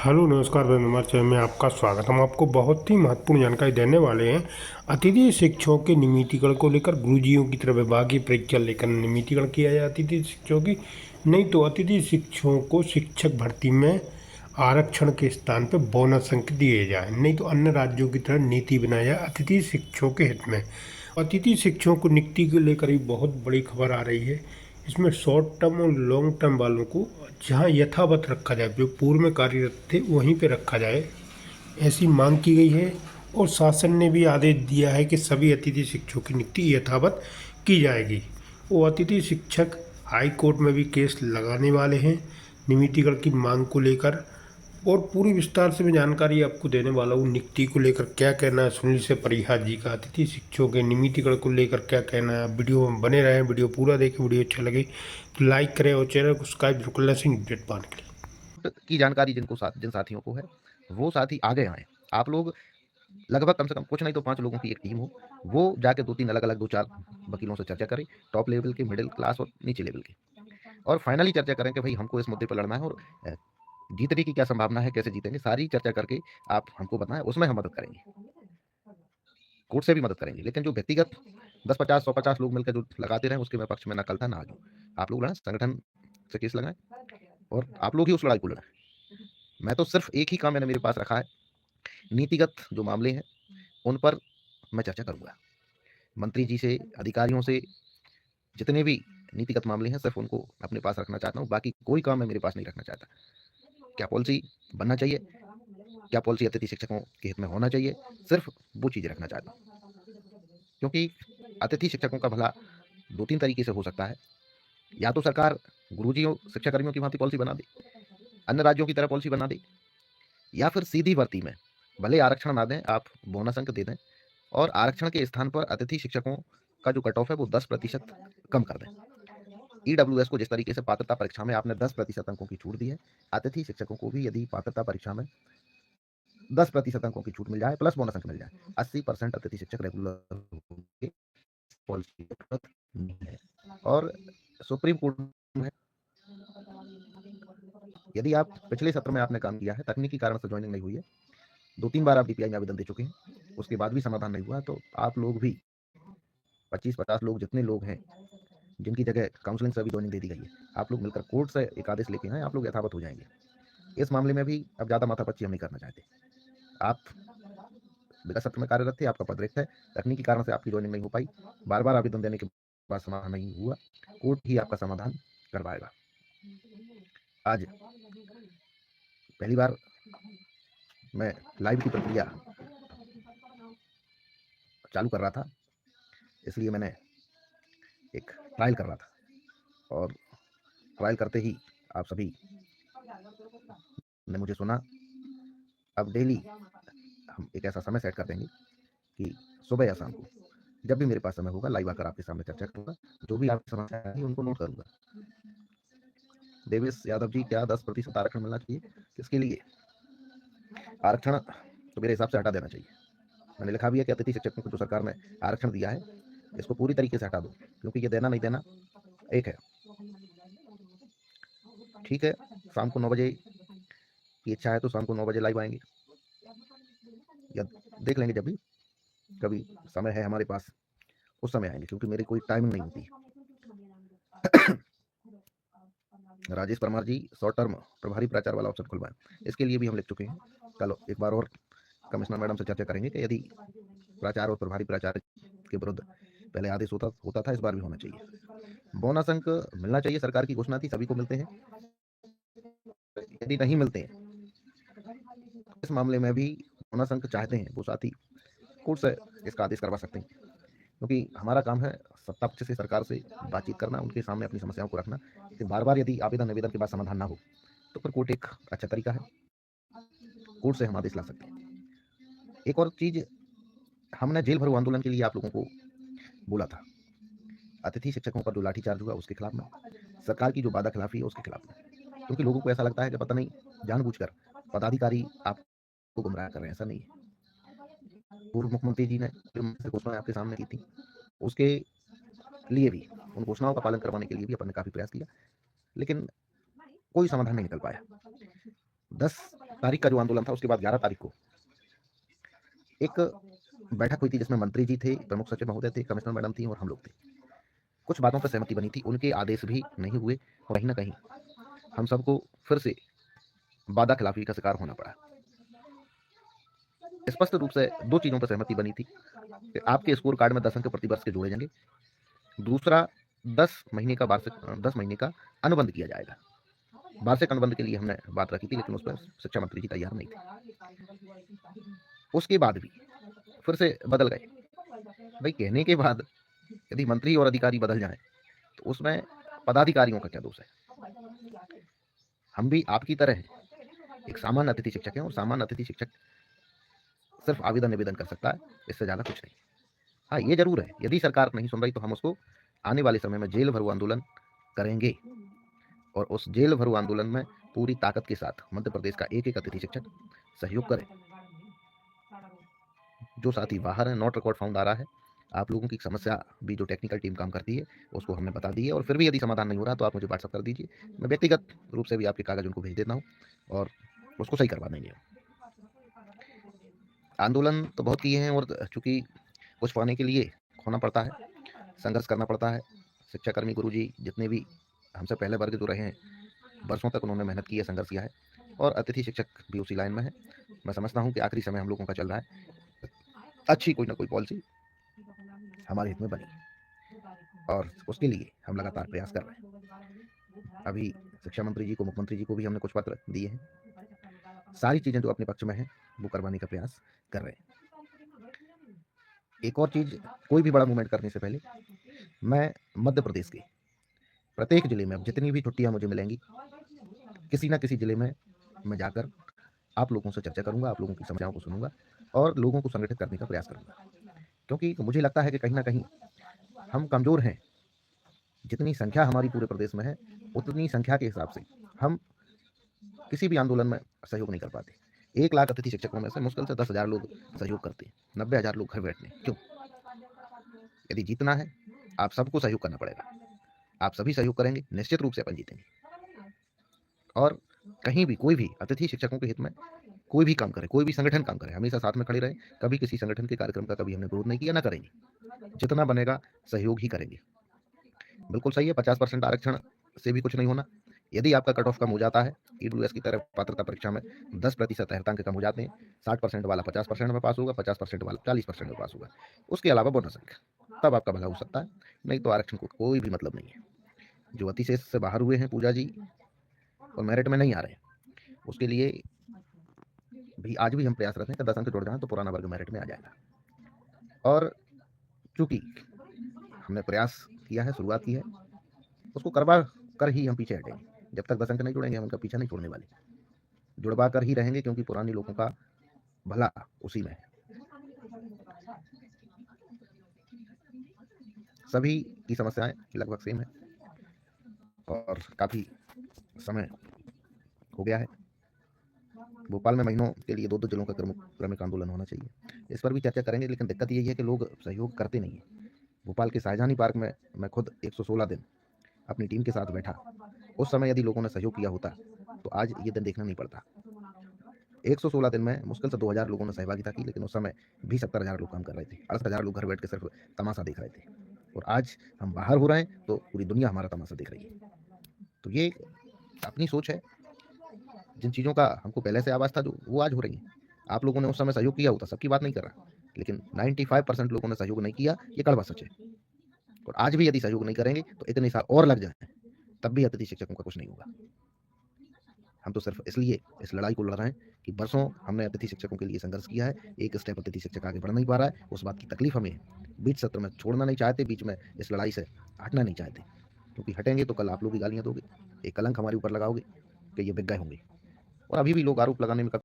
Hello नमस्कार धन्यवाद channel में आपका स्वागत। हम आपको बहुत ही महत्वपूर्ण जानकारी देने वाले हैं। अतिथि शिक्षकों के नियमितीकरण को लेकर गुरुजियों की तरफ विभागीय परीक्षा लेकर नियमितीकरण किया जाए अतिथि शिक्षकों की। नहीं तो अतिथि शिक्षकों को शिक्षक भर्ती में आरक्षण के स्थान पर बोनस अंक दिए जाए, नहीं तो अन्य राज्यों की तरह नीति बनाया जाए अतिथि शिक्षकों के हित में। अतिथि शिक्षकों को नियुक्ति को लेकर भी बहुत बड़ी खबर आ रही है। इसमें शॉर्ट टर्म और लॉन्ग टर्म वालों को जहां यथावत रखा जाए, जो पूर्व में कार्यरत थे वहीं पे रखा जाए, ऐसी मांग की गई है। और शासन ने भी आदेश दिया है कि सभी अतिथि शिक्षकों की नियुक्ति यथावत की जाएगी। वो अतिथि शिक्षक हाई कोर्ट में भी केस लगाने वाले हैं नियमितीकरण की मांग को लेकर। और पूरी विस्तार से मैं जानकारी आपको देने वाला हूँ नियुक्ति को लेकर क्या कहना है सुनील से परिहार जी का। अतिथि शिक्षकों के नियमितीकरण को लेकर क्या कहना है, वीडियो में बने रहें, वीडियो पूरा देखें। वीडियो अच्छा लगे तो लाइक करें और चैनल को सब्सक्राइब जरूर कर लें अपडेट पाने के लिए। की जानकारी जिन साथियों को है वो साथी आगे आए। आप लोग लगभग कम से कम कुछ नहीं तो 5 लोगों की एक टीम हो, वो जाके 2-3 अलग-अलग 2-4 वकीलों से चर्चा करें, टॉप लेवल के, मिडिल क्लास और नीचे लेवल के, और फाइनली चर्चा करें कि भाई हमको इस मुद्दे पर लड़ना है और जीतने की क्या संभावना है, कैसे जीतेंगे, सारी चर्चा करके आप हमको बताएं, उसमें हम मदद करेंगे। कोर्ट से भी मदद करेंगे, लेकिन जो व्यक्तिगत 10-50 150 लोग मिलकर जो लगाते रहे उसके मैं पक्ष में ना कल था ना आज हूं। आप लोग लड़ें, संगठन से केस लगाएं और आप लोग ही उस लड़ाई को लड़ें। मैं तो सिर्फ एक ही काम मैंने मेरे पास रखा है, नीतिगत जो मामले हैं उन पर मैं चर्चा करूंगा। मंत्री जी से, अधिकारियों से, जितने भी नीतिगत मामले हैं सिर्फ उनको अपने पास रखना चाहता हूं, बाकी कोई काम मैं मेरे पास नहीं रखना चाहता। क्या पॉलिसी बनना चाहिए, क्या पॉलिसी अतिथि शिक्षकों के हित में होना चाहिए, सिर्फ वो चीज़ें रखना चाहता हूँ। क्योंकि अतिथि शिक्षकों का भला 2-3 तरीके से हो सकता है। या तो सरकार गुरुजियों शिक्षाकर्मियों की भांति पॉलिसी बना दे, अन्य राज्यों की तरह पॉलिसी बना दे, या फिर सीधी भर्ती में भले आरक्षण ना दें, आप बोनस अंक दे दें और आरक्षण के स्थान पर अतिथि शिक्षकों का जो कट ऑफ है वो 10% कम कर दें। ईडब्ल्यूएस को जिस तरीके से पात्रता परीक्षा में आपने 10% अंकों की छूट दी है, अतिथि शिक्षकों को भी यदि पात्रता परीक्षा में 10% अंकों की छूट मिल जाए प्लस बोनस अंक मिल जाए, 80% अतिथि शिक्षक रेगुलर होंगे। पॉलिसी नहीं है। और सुप्रीम कोर्ट में यदि आप पिछले सत्र में आपने काम किया है, तकनीकी कारण से ज्वाइनिंग नहीं हुई है, 2-3 बार आप डीपीआई में आवेदन दे चुके हैं, उसके बाद भी समाधान नहीं हुआ, तो आप लोग भी 25-50 लोग जितने लोग हैं जिनकी जगह काउंसलिंग से अभी ज्वाइनिंग दे दी गई है, आप लोग मिलकर कोर्ट से एक आदेश लेके आए, आप लोग यथावत हो जाएंगे। इस मामले में भी अब ज़्यादा माथापच्ची हम नहीं करना चाहते। आप विगत सत्र में कार्यरत थे, आपका पद रिक्त है, तकनीकी कारण से आपकी ज्वाइनिंग नहीं हो पाई, बार बार आवेदन देने के बाद समाधान नहीं हुआ, कोर्ट ही आपका समाधान करवाएगा। आज पहली बार मैं लाइव की प्रक्रिया चालू कर रहा था, इसलिए मैंने एक ट्रायल कर रहा था और ट्रायल करते ही आप सभी ने मुझे सुना। अब डेली हम एक ऐसा समय सेट कर देंगे कि सुबह या शाम को जब भी मेरे पास समय होगा लाइव आकर आपके सामने चर्चा करूंगा, जो भी आपकी समस्या है उनको नोट करूंगा। देवेश यादव जी, क्या 10% आरक्षण मिलना चाहिए? किसके लिए? आरक्षण तो मेरे हिसाब से हटा देना चाहिए। मैंने लिखा भी है कि अतिथि शिक्षकों को जो सरकार ने आरक्षण दिया है इसको पूरी तरीके से हटा दो, क्योंकि ये देना नहीं देना एक है। ठीक है, शाम को 9 बजे की इच्छा है तो शाम को 9 बजे लाइव आएंगे, या देख लेंगे जब भी कभी समय है हमारे पास उस समय आएंगे, क्योंकि मेरी कोई टाइमिंग नहीं होती। राजेश परमार जी, शॉर्ट टर्म प्रभारी प्राचार्य वाला ऑप्शन खुलवाएं, इसके लिए भी हम लिख चुके हैं। कल एक बार और कमिश्नर मैडम से चर्चा करेंगे कि यदि प्राचार्य और प्रभारी प्राचार्य के विरुद्ध पहले आदेश होता होता था, इस बार भी होना चाहिए। बोनस अंक मिलना चाहिए, सरकार की घोषणा थी सभी को मिलते हैं, यदि नहीं मिलते हैं इस मामले में भी बोनस अंक चाहते हैं वो साथी कोर्ट से इसका आदेश करवा सकते हैं, क्योंकि हमारा काम है सत्ता पक्ष से, सरकार से बातचीत करना, उनके सामने अपनी समस्याओं को रखना। लेकिन बार बार यदि आवेदन निवेदन के बाद समाधान ना हो तो फिर कोर्ट एक अच्छा तरीका है, कोर्ट से हम आदेश ला सकते हैं। एक और चीज, हमने जेल भरो आंदोलन के लिए आप लोगों को बोला था, अतिथि शिक्षकों पर जो लाठीचार्ज हुआ उसके खिलाफ में, सरकार की जो वादा खिलाफी है उसके खिलाफ में, क्योंकि लोगों को ऐसा लगता है कि पता नहीं जानबूझकर पदाधिकारी आपको गुमराह कर रहे हैं, ऐसा नहीं है। पूर्व मुख्यमंत्री जी ने जो घोषणाएं आपके सामने की थी उसके लिए भी, उन घोषणाओं का पालन करवाने के लिए भी अपन ने काफी प्रयास किया, लेकिन कोई समाधान नहीं निकल पाया। 10 तारीख का जो आंदोलन था उसके बाद 11 तारीख को एक बैठक हुई थी जिसमें मंत्री जी थे, प्रमुख सचिव महोदय थे, कमिश्नर मैडम थी और हम लोग थे। कुछ बातों पर सहमति बनी थी, उनके आदेश भी नहीं हुए और कहीं न कहीं हम सबको फिर से वादा-खिलाफ़ी का शिकार होना पड़ा। स्पष्ट रूप से 2 चीज़ों पर सहमति बनी थी कि आपके स्कोर कार्ड में 10 अंक प्रति वर्ष के जोड़े जाएँगे। दूसरा 10 महीने का 10 महीने का अनुबंध किया जाएगा। वार्षिक अनुबंध के लिए हमने बात रखी थी लेकिन उस पर शिक्षा मंत्री जी तैयार नहीं थे। उसके बाद भी फिर से बदल गए। भाई कहने के बाद यदि मंत्री और अधिकारी बदल जाएँ तो उसमें पदाधिकारियों का क्या दोष है? हम भी आपकी तरह हैं, एक सामान्य अतिथि शिक्षक हैं और सामान्य अतिथि शिक्षक सिर्फ आवेदन-निवेदन कर सकता है, इससे ज़्यादा कुछ नहीं। हाँ, ये ज़रूर है, यदि सरकार नहीं सुन रही तो हम उसको आने वाले समय में जेल भरो आंदोलन करेंगे और उस जेल भरो आंदोलन में पूरी ताकत के साथ मध्य प्रदेश का एक-एक अतिथि शिक्षक सहयोग करे। जो साथी बाहर हैं, नॉट रिकॉर्ड फाउंड आ रहा है, आप लोगों की समस्या भी जो टेक्निकल टीम काम करती है, उसको हमने बता दी है और फिर भी यदि समाधान नहीं हो रहा तो आप मुझे व्हाट्सएप कर दीजिए। मैं व्यक्तिगत रूप से भी आपके कागज़ उनको भेज देता हूँ और उसको सही करवा देंगे। आंदोलन तो बहुत किए हैं और चूँकि कुछ पाने के लिए खोना पड़ता है, संघर्ष करना पड़ता है। शिक्षाकर्मी गुरुजी जितने भी हमसे पहले वर्ग जो रहे हैं, वर्षों तक उन्होंने मेहनत की है, संघर्ष किया है और अतिथि शिक्षक भी उसी लाइन में है। मैं समझता हूँ कि आखिरी समय हम लोगों का चल रहा है। अच्छी कोई ना कोई पॉलिसी हमारे हित में बनी और उसके लिए हम लगातार प्रयास कर रहे हैं। अभी शिक्षा मंत्री जी को, मुख्यमंत्री जी को भी हमने कुछ पत्र दिए हैं। सारी चीज़ें जो अपने पक्ष में हैं, वो करवाने का प्रयास कर रहे हैं। एक और चीज़, कोई भी बड़ा मूवमेंट करने से पहले मैं मध्य प्रदेश के प्रत्येक ज़िले में अब जितनी भी छुट्टियाँ मुझे मिलेंगी, किसी न किसी ज़िले में मैं जाकर आप लोगों से चर्चा करूँगा, आप लोगों की समस्याओं को सुनूँगा और लोगों को संगठित करने का प्रयास करूँगा। क्योंकि मुझे लगता है कि कहीं न कहीं हम कमज़ोर हैं। जितनी संख्या हमारी पूरे प्रदेश में है, उतनी संख्या के हिसाब से हम किसी भी आंदोलन में सहयोग नहीं कर पाते। 1 लाख अतिथि शिक्षकों में से मुश्किल से 10,000 लोग सहयोग करते हैं, 90,000 लोग घर बैठते हैं। क्यों? यदि जीतना है, आप सबको सहयोग करना पड़ेगा। आप सभी सहयोग करेंगे, निश्चित रूप से अपन जीतेंगे। और कहीं भी कोई भी अतिथि शिक्षकों के हित में कोई भी काम करे, कोई भी संगठन काम करे, हमेशा साथ में खड़े रहें। कभी किसी संगठन के कार्यक्रम का कभी हमने विरोध नहीं किया, ना करेंगे। जितना बनेगा सहयोग ही करेंगे। बिल्कुल सही है, 50% आरक्षण से भी कुछ नहीं होना। यदि आपका कट ऑफ कम हो जाता है, ईडब्ल्यूएस की तरह पात्रता परीक्षा में 10% अर्हता अंक कम हो जाते हैं, 60% वाला 50% में पास होगा, 50% वाला 40% में पास होगा। उसके अलावा बोनस अंक, तब आपका भला हो सकता है, नहीं तो आरक्षण को कोई भी मतलब नहीं है। जो अतिशेष से बाहर हुए हैं पूजा जी और मेरिट में नहीं आ रहे हैं, उसके लिए भी आज भी हम प्रयासरत हैं कि 10 अंक जुड़ जाएँ तो पुराना वर्ग मेरिट में आ जाएगा। और चूँकि हमने प्रयास किया है, शुरुआत की है, उसको करवा कर ही हम पीछे हटेंगे। जब तक 10 अंक नहीं जुड़ेंगे, हम उनका पीछा नहीं छोड़ने वाले। जुड़वा कर ही रहेंगे क्योंकि पुराने लोगों का भला उसी में है। सभी की समस्याएँ लगभग सेम है और काफ़ी समय हो गया है। भोपाल में महीनों के लिए 2-2 जिलों का क्रमिक आंदोलन होना चाहिए। इस पर भी चर्चा करेंगे लेकिन दिक्कत यही है कि लोग सहयोग करते नहीं हैं। भोपाल के शाहजहानी पार्क में मैं खुद 116 दिन अपनी टीम के साथ बैठा। उस समय यदि लोगों ने सहयोग किया होता, तो आज ये दिन देखना नहीं पड़ता। 116 दिन में मुश्किल से 2000 लोगों ने सहभागिता की, लेकिन उस समय भी 70,000 लोग काम कर रहे थे। 68,000 लोग घर बैठ के सिर्फ तमाशा देख रहे थे और आज हम बाहर हो रहे हैं, तो पूरी दुनिया हमारा तमाशा देख रही है। तो ये अपनी सोच है। जिन चीज़ों का हमको पहले से आवाज़ था, जो वो आज हो रही हैं। आप लोगों ने उस समय सहयोग किया होता, सबकी बात नहीं कर रहा, लेकिन 95% लोगों ने सहयोग नहीं किया, ये कड़वा सच है। और आज भी यदि सहयोग नहीं करेंगे, तो इतने साल और लग जाएँ, तब भी अतिथि शिक्षकों का कुछ नहीं होगा। हम तो सिर्फ इसलिए इस लड़ाई को लड़ रहे हैं कि बरसों हमने अतिथि शिक्षकों के लिए संघर्ष किया है, एक स्टेप अतिथि शिक्षक आगे बढ़ नहीं पा रहा है, उस बात की तकलीफ हमें है। बीच सत्र में छोड़ना नहीं चाहते, बीच में इस लड़ाई से हटना नहीं चाहते, क्योंकि हटेंगे तो कल आप लोग भी गालियाँ दोगे, एक कलंक हमारे ऊपर लगाओगे कि ये बिक गए होंगे। और अभी भी लोग आरोप लगाने में